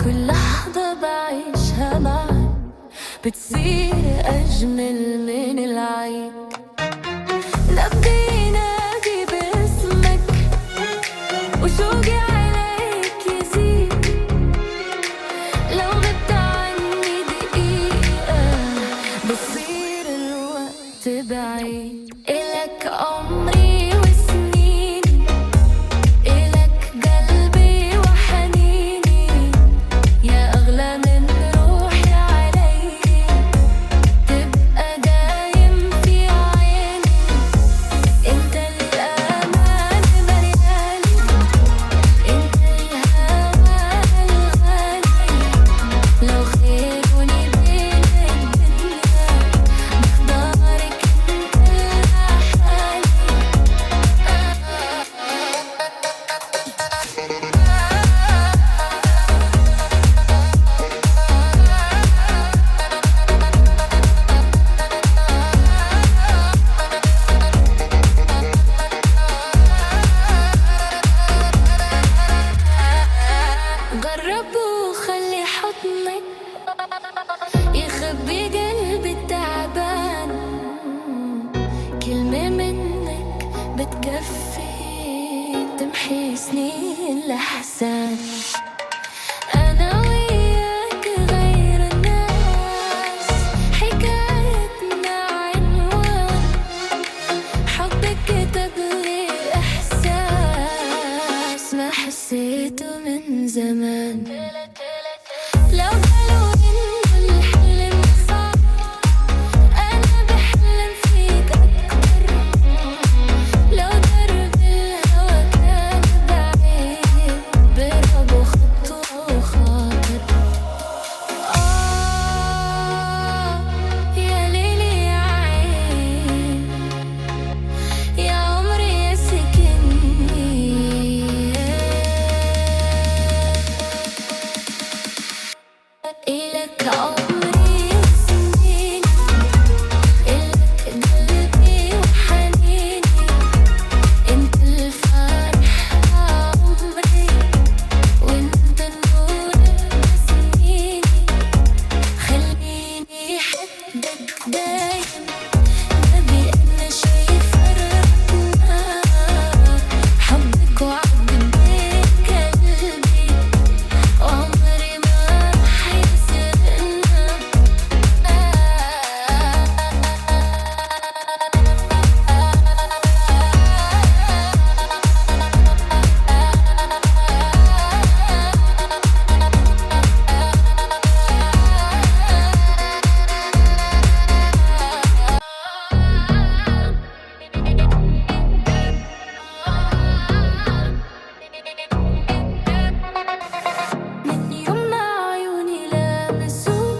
كل لحظة بعيشها معاك بتصير أجمل من العيد. نبضي ينادي باسمك وشوقي عليك يزيد. لو غبت عني دقيقة بصير الوقت بعيد. إلك عمري وسنيني، إلك قلبي وحنيني، يا أغلى من روحي علي. تبقى دايم في عيني، انت الأمان ملياني، انت الهوى الغالي. لو خيروني بين الدنيا بختارك انت لحالي. جرب وخلي حضنك يخبي قلبي التعبان. كلمة منك بتكفي تمحي سنين الأحزان. أنا وياك غير الناس، حكايتنا عنوان حبك كتب لي إحساس ما حسيته من زمان. لو قالوا إنه الحلم صعب أنا بحلم فيك أكتر. لو درب الهوى كان بعيد برب وخطوة وخاطر. يا ليلي يا عين، يا عمري يا سكني. إلك عمري وسنيني، إلك قلبي وحنيني، انت الفرح عمري، وانت النور بسنيني. خليني حدك دايم، نبي أنا شي فرقنا. حبك وعد بين قلبي، وعمري ما رح يسرقنا. من يوم ما عيوني لامسوك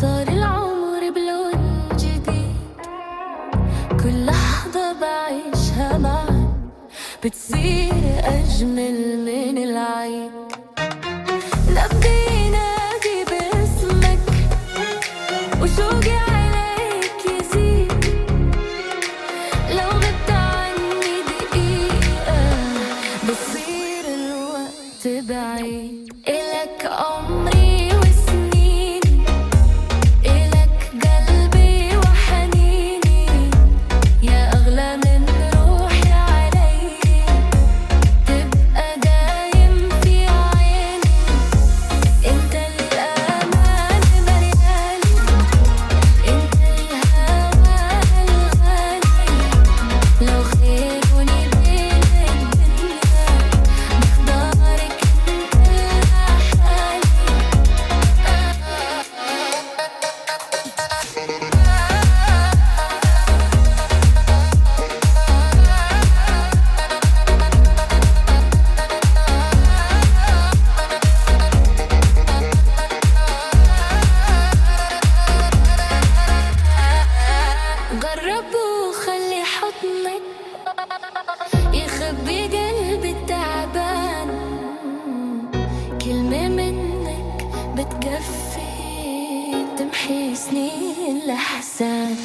صار العمر بلون جديد. كل لحظة بعيشها معاك بتصير أجمل من العيد. نبضي ينادي باسمك وشوقي عليك يزيد. لو غبت عني دقيقة بصير الوقت بعيد. إلك عمري وسنيني، إلك قلبي وحنيني، يا أغلى من روحي علي. تبقى دايم في عيني، انت الأمان ملياني، انت الهوى الغالي. لو خيروني بين الدنيا بختارك انت لحالي. جرب وخلي حضنك يخبي قلبي التعبان. كلمة منك بتكفي تمحي سنين الأحزان.